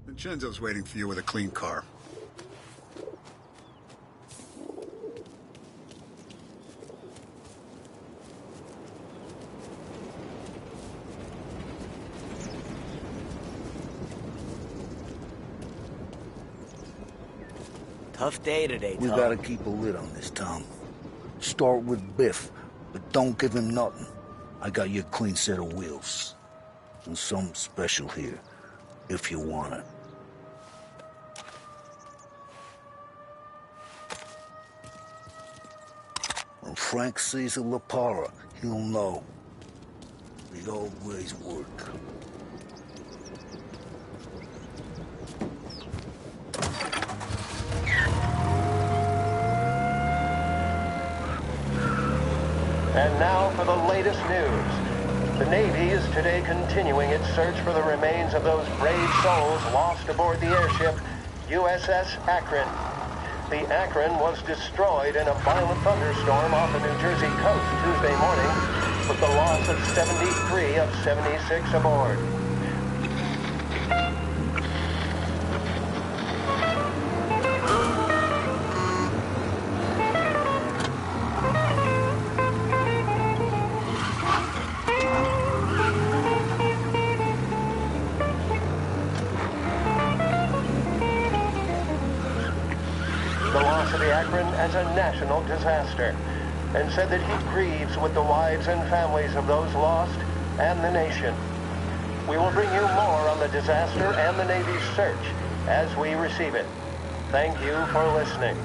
Vincenzo's waiting for you with a clean car. Tough day today, Tom. We gotta keep a lid on this, Tom. Start with Biff, but don't give him nothing. I got you a clean set of wheels. And something special here, if you want it. When Frank sees a La Parra, he'll know. They always work. And now for the latest news. The Navy is today continuing its search for the remains of those brave souls lost aboard the airship USS Akron. The Akron was destroyed in a violent thunderstorm off the New Jersey coast Tuesday morning, with the loss of 73 of 76 aboard. As a national disaster, and said that he grieves with the wives and families of those lost and the nation. We will bring you more on the disaster and the Navy's search as we receive it. Thank you for listening.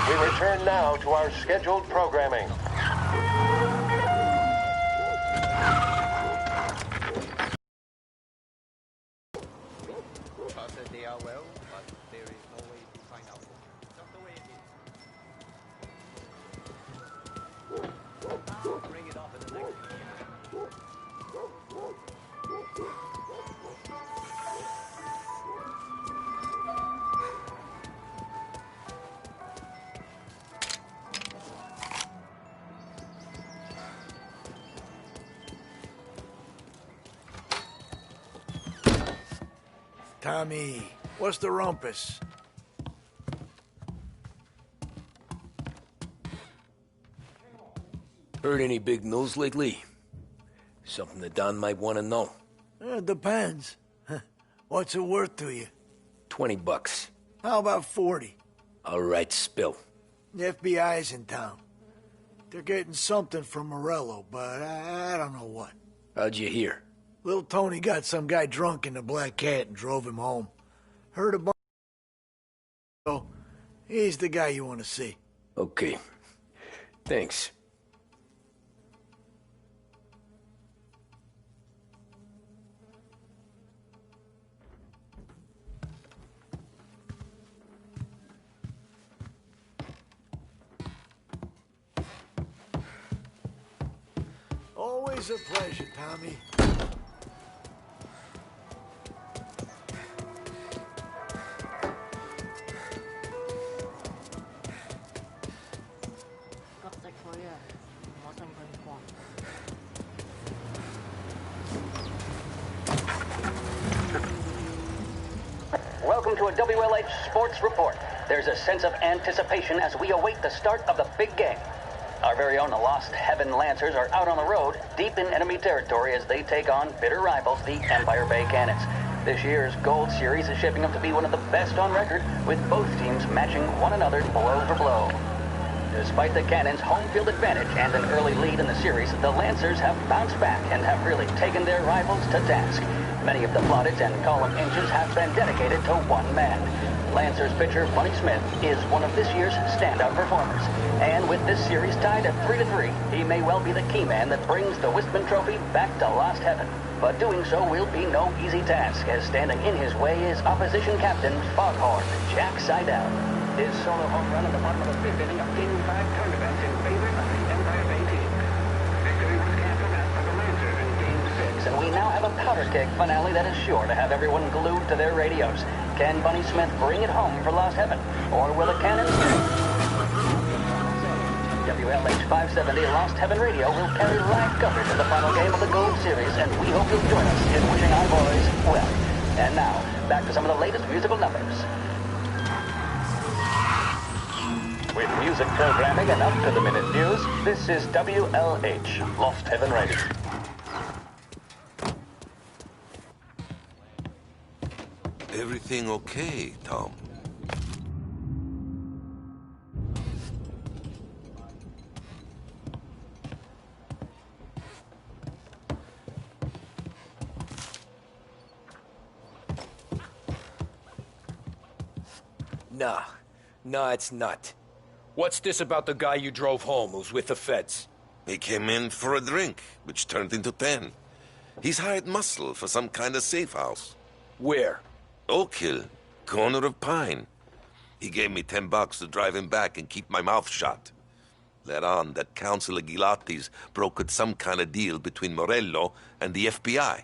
We return now to our scheduled programming. Tommy, what's the rumpus? Heard any big news lately? Something that Don might want to know. It depends. What's it worth to you? $20. How about 40? All right, spill. The FBI's in town. They're getting something from Morello, but I don't know what. How'd you hear? Little Tony got some guy drunk in the Black Cat and drove him home. Heard about so he's the guy you want to see. Okay. Thanks. Always a pleasure, Tommy. Welcome to a WLH Sports Report. There's a sense of anticipation as we await the start of the big game. Our very own Lost Heaven Lancers are out on the road, deep in enemy territory as they take on bitter rivals, the Empire Bay Cannons. This year's Gold Series is shaping up to be one of the best on record, with both teams matching one another blow for blow. Despite the Cannons' home field advantage and an early lead in the series, the Lancers have bounced back and have really taken their rivals to task. Many of the plaudits and column inches have been dedicated to one man. Lancers pitcher Bunny Smith is one of this year's standout performers. And with this series tied at 3-3, he may well be the key man that brings the Wistman Trophy back to Lost Heaven. But doing so will be no easy task, as standing in his way is opposition captain Foghorn Jack Seidel. His solo home run in the bottom of the fifth inning of Game 5 turn events in favor of the Empire Bay team. Victory was canceled out for the Lancers in Game 6, and we now have a powder keg finale that is sure to have everyone glued to their radios. Can Bunny Smith bring it home for Lost Heaven, or will the Cannons? WLH 570 Lost Heaven Radio will carry live coverage of the final game of the Gold Series, and we hope you'll join us in wishing our boys well. And now, back to some of the latest musical numbers. With music programming and up-to-the-minute news, this is WLH, Lost Heaven Radio. Everything okay, Tom? Nah, it's not. What's this about the guy you drove home who's with the feds? He came in for a drink, which turned into 10. He's hired muscle for some kind of safe house. Where? Oak Hill, corner of Pine. He gave me $10 to drive him back and keep my mouth shut. Let on that Councilor Gilatti's brokered some kind of deal between Morello and the FBI.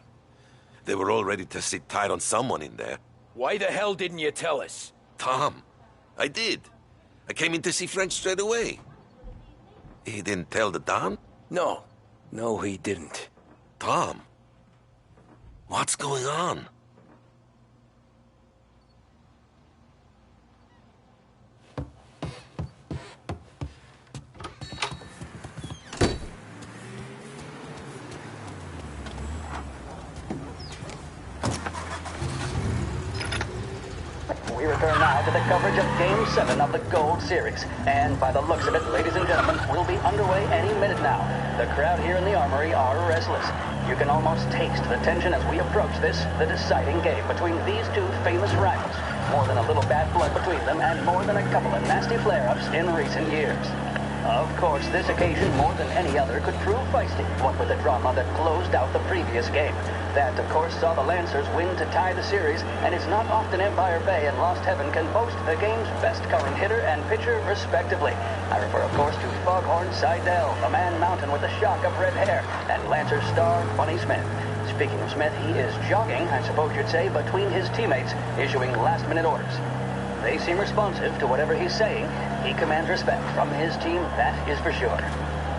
They were all ready to sit tight on someone in there. Why the hell didn't you tell us? Tom, I did. I came in to see French straight away. He didn't tell the Don? No, he didn't. Tom, what's going on? We return now to the coverage of Game 7 of the Gold Series. And by the looks of it, ladies and gentlemen, we'll be underway any minute now. The crowd here in the Armory are restless. You can almost taste the tension as we approach this, the deciding game between these two famous rivals. More than a little bad blood between them, and more than a couple of nasty flare-ups in recent years. Of course, this occasion, more than any other, could prove feisty, what with the drama that closed out the previous game. That, of course, saw the Lancers win to tie the series, and it's not often Empire Bay and Lost Heaven can boast the game's best current hitter and pitcher, respectively. I refer, of course, to Foghorn Seidel, the man mountain with the shock of red hair, and Lancers star Bunny Smith. Speaking of Smith, he is jogging, I suppose you'd say, between his teammates, issuing last-minute orders. They seem responsive to whatever he's saying. He commands respect from his team, that is for sure.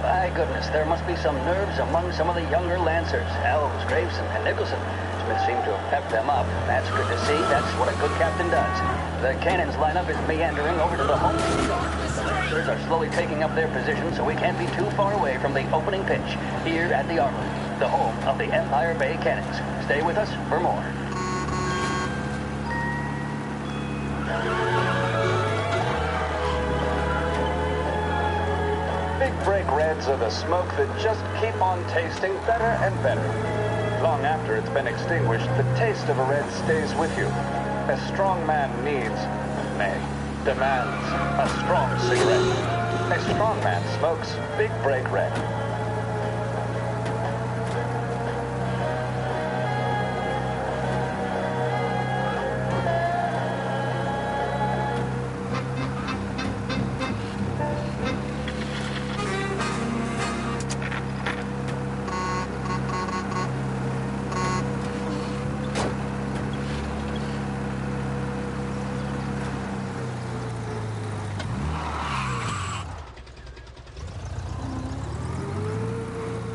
By goodness, there must be some nerves among some of the younger Lancers. Elves, Graveson, and Nicholson. Smith seemed to have pepped them up. That's good to see. That's what a good captain does. The Cannons lineup is meandering over to the home team. The Lancers are slowly taking up their position, so we can't be too far away from the opening pitch here at the Armory, the home of the Empire Bay Cannons. Stay with us for more. Big Break Reds are the smoke that just keep on tasting better and better. Long after it's been extinguished, the taste of a red stays with you. A strong man needs, nay, demands, a strong cigarette. A strong man smokes Big Break Red.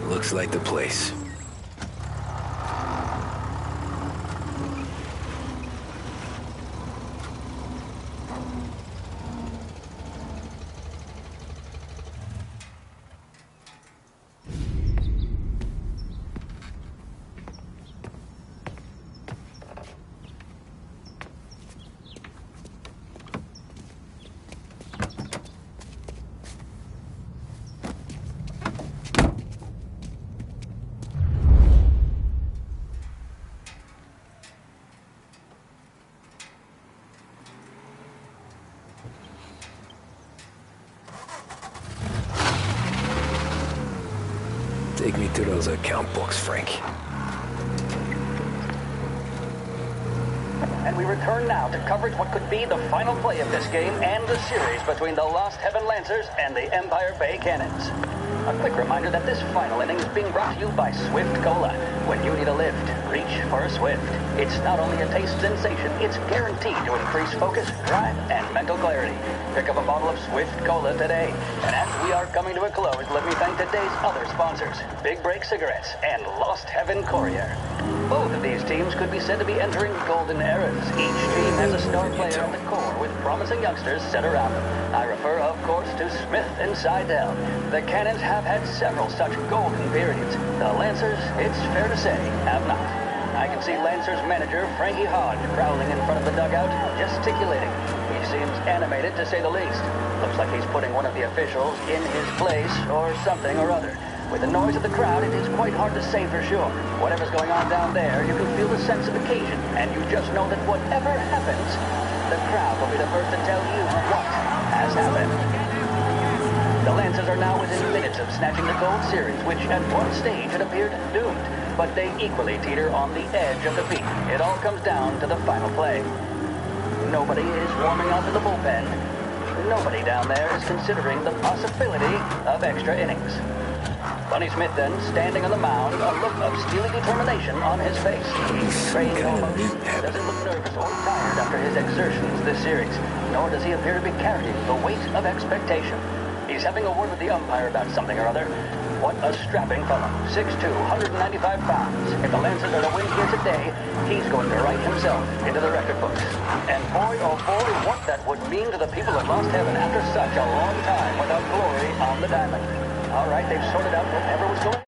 Looks like the place. Take me to those account books, Frank. And we return now to coverage what could be the final play of this game and the series between the Lost Heaven Lancers and the Empire Bay Cannons. A quick reminder that this final inning is being brought to you by Swift Cola. When you need a lift, reach for a Swift. It's not only a taste sensation, it's guaranteed to increase focus, drive, and mental clarity. Pick up a bottle of Swift Cola today. And as we are coming to a close, let me thank today's other sponsors, Big Break Cigarettes and Lost Heaven Courier. Both of these teams could be said to be entering golden eras. Each team has a star player at the core with promising youngsters set around them. I refer, of course, to Smith and Seidel. The Cannons have had several such golden periods. The Lancers, it's fair to say, have not. I can see Lancers manager Frankie Hodge prowling in front of the dugout, gesticulating. He seems animated, to say the least. Looks like he's putting one of the officials in his place, or something or other. With the noise of the crowd, it is quite hard to say for sure. Whatever's going on down there, you can feel the sense of occasion, and you just know that whatever happens, the crowd will be the first to tell you what has happened. The Lancers are now within minutes of snatching the Gold Series, which at one stage had appeared doomed, but they equally teeter on the edge of defeat. It all comes down to the final play. Nobody is warming up in the bullpen. Nobody down there is considering the possibility of extra innings. Bunny Smith then, standing on the mound, a look of steely determination on his face. Trey almost doesn't look nervous or tired after his exertions this series, nor does he appear to be carrying the weight of expectation. He's having a word with the umpire about something or other. What a strapping fellow. 6'2", 195 pounds. If the Lancers are to win here today, he's going to write himself into the record books. And boy, oh boy, what that would mean to the people at Lost Heaven after such a long time without glory on the diamond. All right, they've sorted out whatever was going on.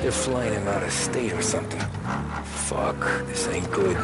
They're flying him out of state or something. Fuck, this ain't good.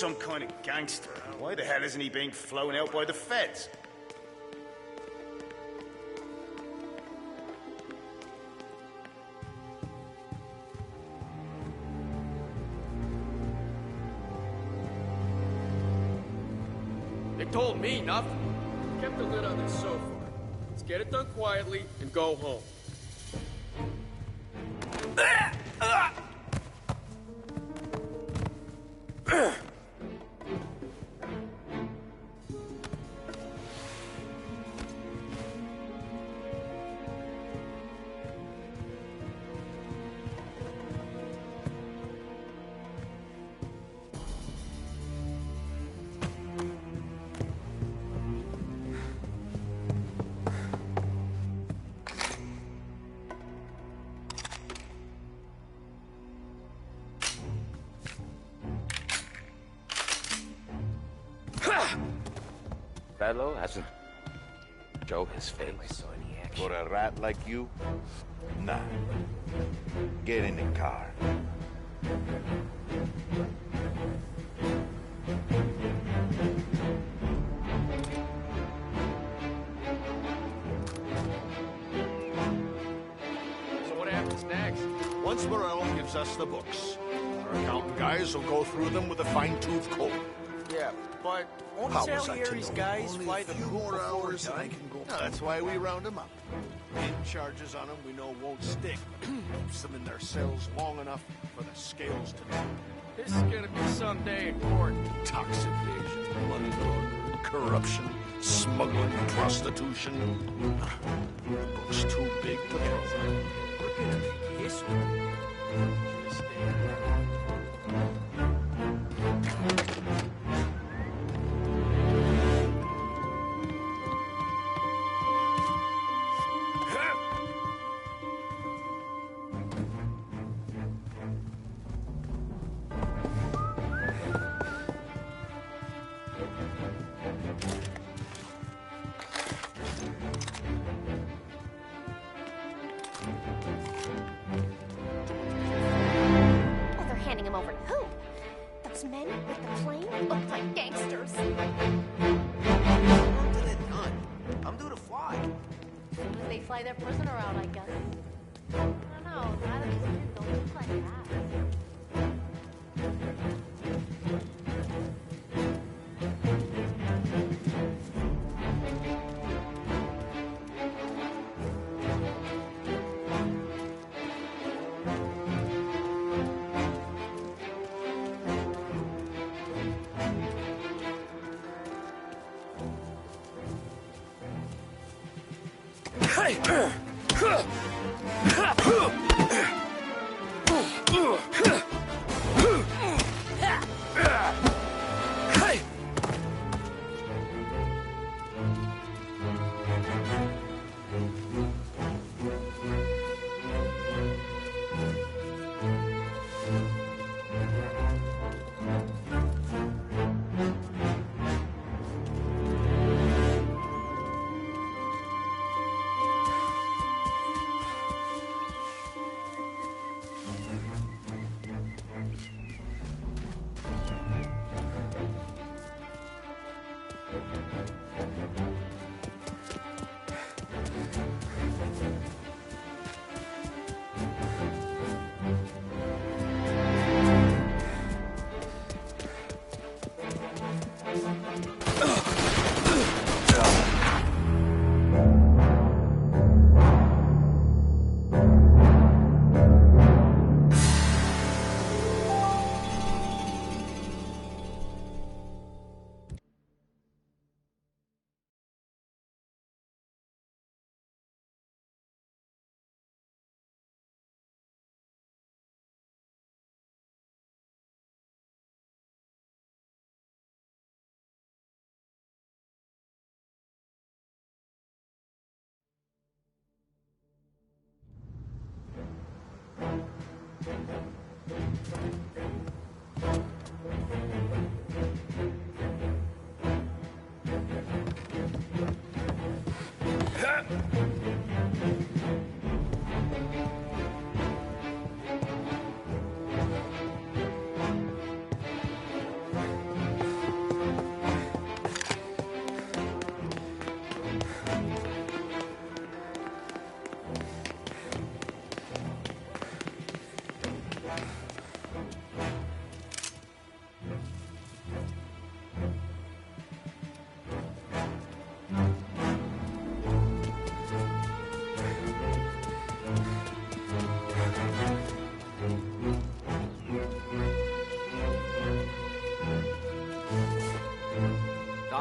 some kind of gangster. Why the hell isn't he being flown out by the feds? They told me nothing. Kept the lid on this so far. Let's get it done quietly and go home. Fellow hasn't show his face. For a rat like you? Nah. Get in the car. So what happens next? Once Morello gives us the books, our accountant guys will go through them with a fine-tooth comb. Yeah, but won't How was I to Salieri's know? guys Only fly a the few coop more before hours and I done? can go. No, that's why we round them up. Pin charges on them we know won't stick. Keeps them in their cells long enough for the scales to tip. This is gonna be someday in court. Tax evasion, money laundering, corruption, smuggling, prostitution. The book's too big to throw. We're gonna make history. Oh, they're handing him over to who? Those men with the plane look like gangsters. I'm due to fly. As soon as they fly their prisoner out, I guess. I don't know. None of these kids don't look like that.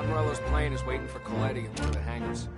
Don Morello's plane is waiting for Coletti in one of the hangars.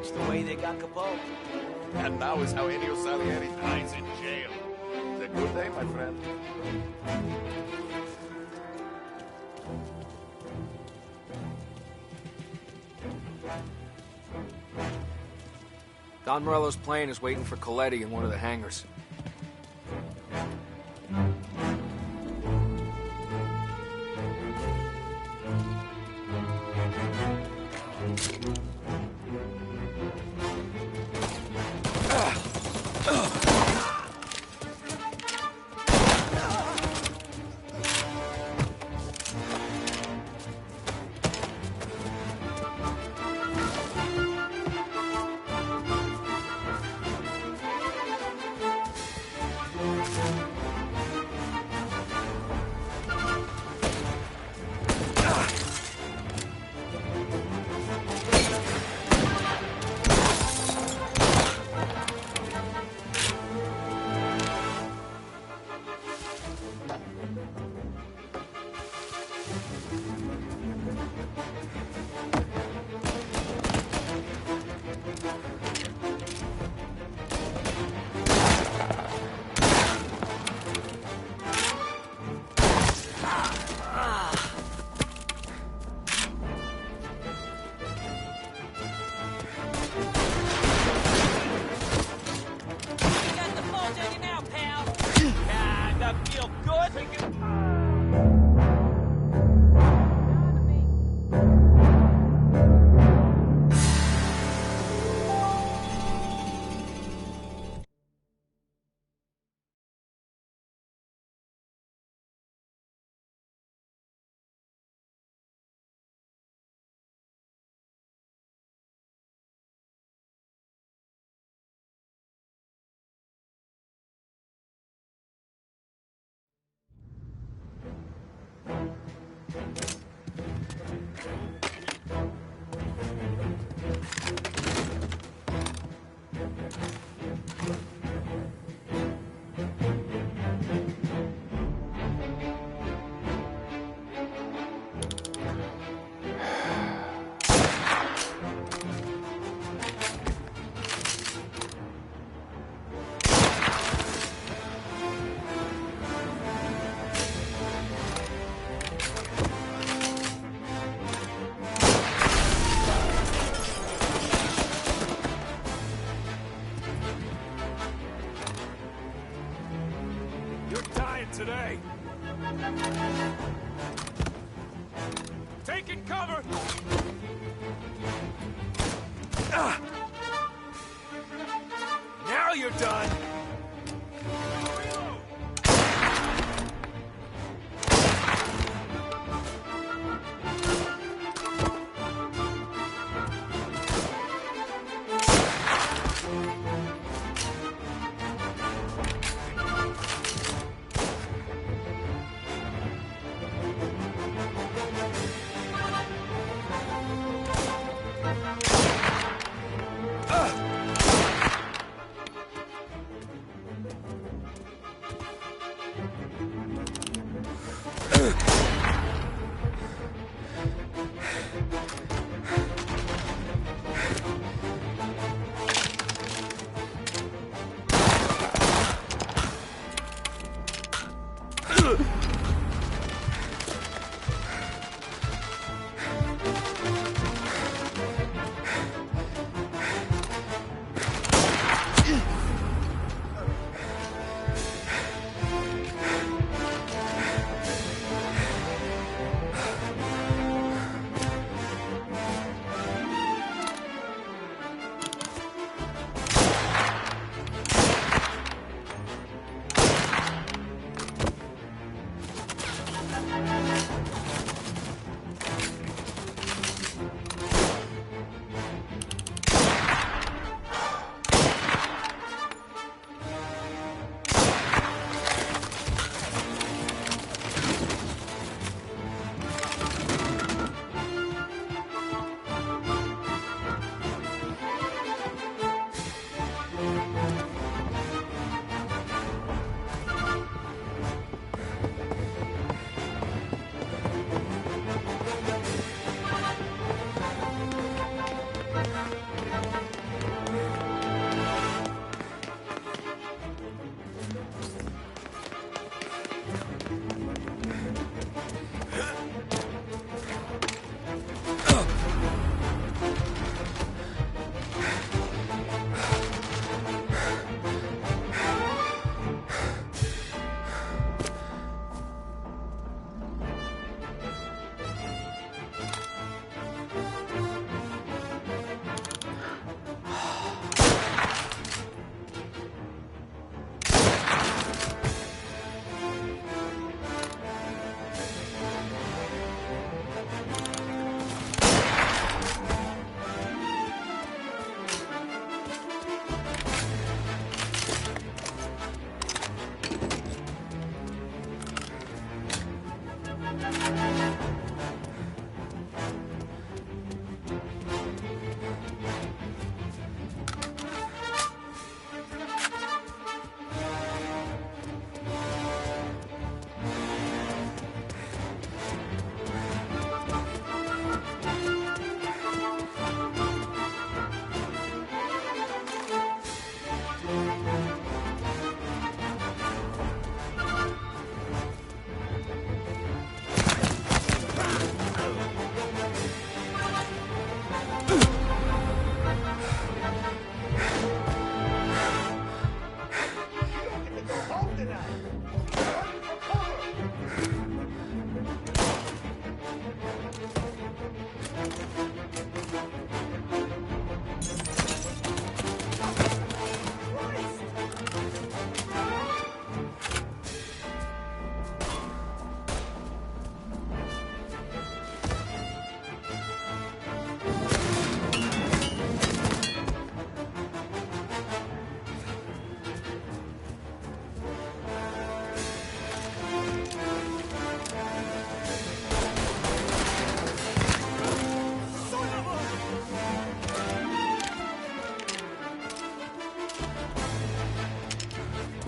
It's the way they got Capone. And now is how Ennio Salieri dies in jail. It's a good day, my friend. Don Morello's plane is waiting for Coletti in one of the hangars. Today. Taking cover. Now you're done.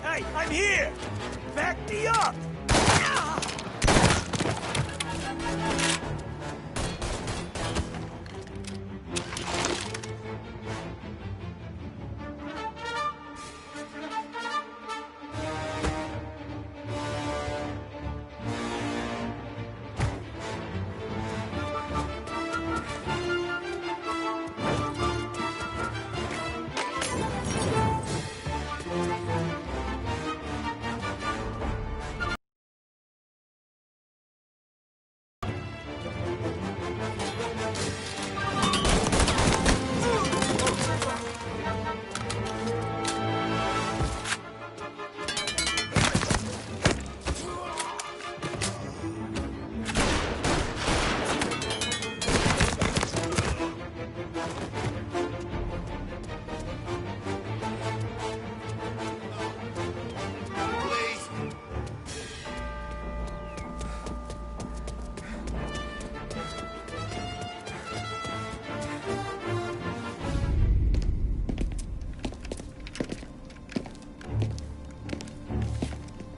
Hey, I'm here! Back me up!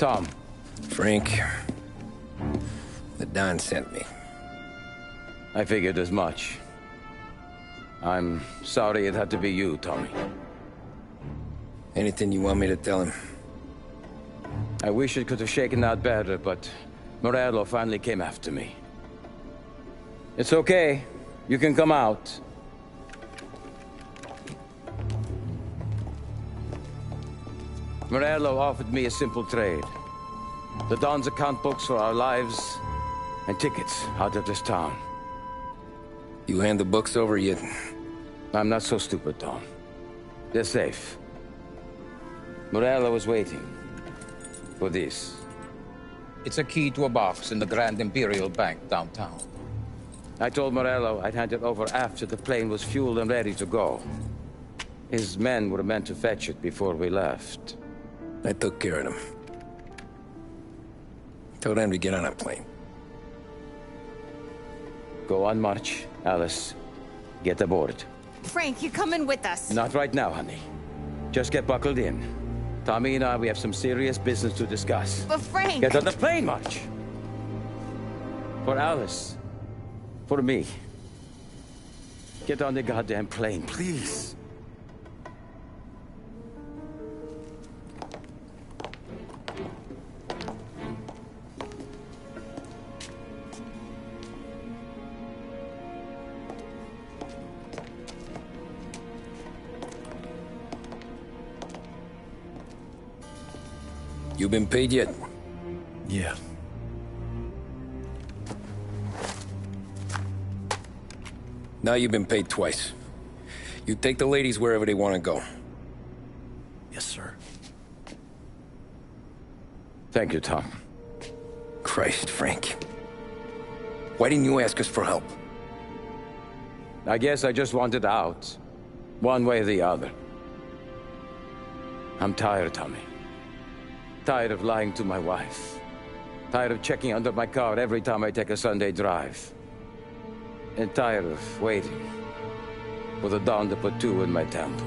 Tom. Frank. The Don sent me. I figured as much. I'm sorry it had to be you, Tommy. Anything you want me to tell him? I wish it could have shaken out better, but Morello finally came after me. It's okay. You can come out. Morello offered me a simple trade. The Don's account books for our lives and tickets out of this town. You hand the books over yet? I'm not so stupid, Tom. They're safe. Morello was waiting for this. It's a key to a box in the Grand Imperial Bank downtown. I told Morello I'd hand it over after the plane was fueled and ready to go. His men were meant to fetch it before we left. I took care of them. Told them to get on a plane. Go on march, Alice. Get aboard. Frank, you're coming with us. Not right now, honey. Just get buckled in. Tommy and I, we have some serious business to discuss. But Frank... Get on the plane, March. For Alice. For me. Get on the goddamn plane, please. You been paid yet? Yeah. Now you've been paid twice. You take the ladies wherever they want to go. Yes, sir. Thank you, Tom. Christ, Frank. Why didn't you ask us for help? I guess I just wanted out. One way or the other. I'm tired, Tommy. Tired of lying to my wife. Tired of checking under my car every time I take a Sunday drive. And tired of waiting for the dawn to put two in my temple.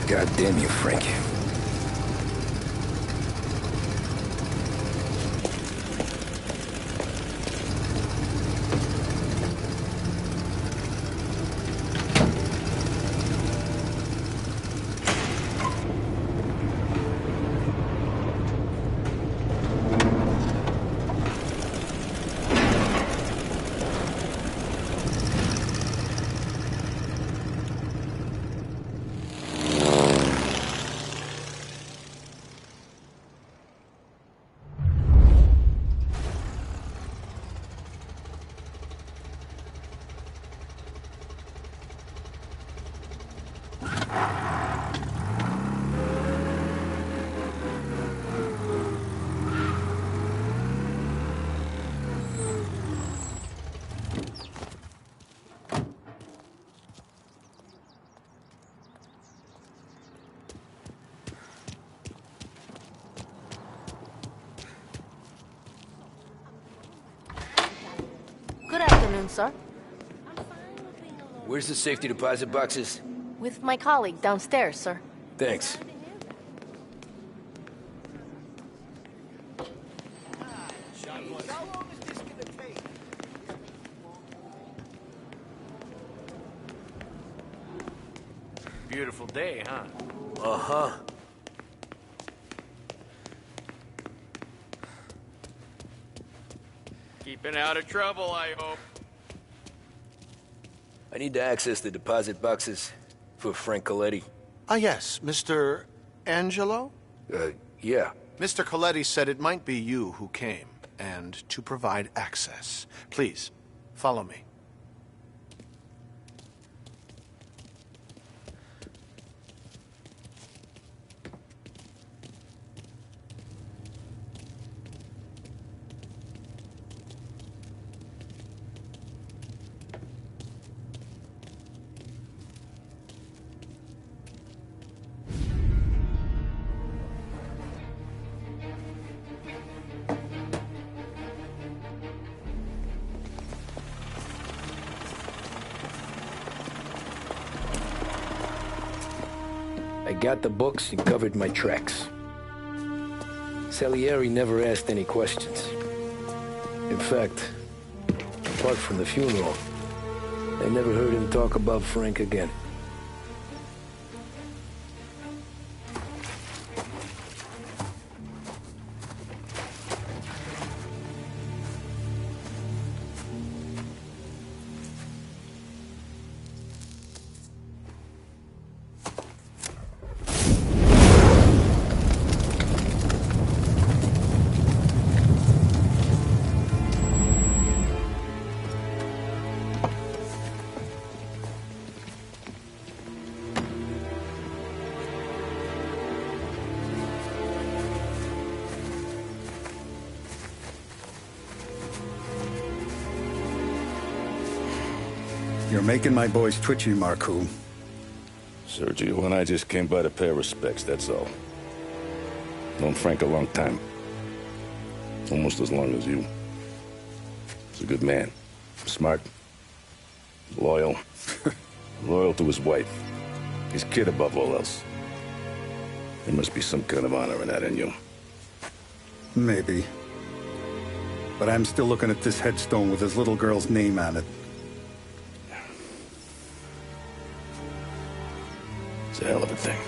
God damn you, Frank. Good afternoon, sir. Where's the safety deposit boxes? With my colleague downstairs, sir. Thanks. Beautiful day, huh? Uh-huh. Keeping out of trouble, I hope. I need to access the deposit boxes for Frank Coletti. Ah, yes, Mr. Angelo? Yeah. Mr. Coletti said it might be you who came, and to provide access. Please, follow me. I got the books and covered my tracks. Salieri never asked any questions. In fact, apart from the funeral, I never heard him talk about Frank again. You're making my boys twitchy, Marcoux. Sergio and I just came by to pay respects, that's all. Known Frank a long time. Almost as long as you. He's a good man. Smart. Loyal. Loyal to his wife. His kid above all else. There must be some kind of honor in that in you. Maybe. But I'm still looking at this headstone with his little girl's name on it. It's a hell of a thing.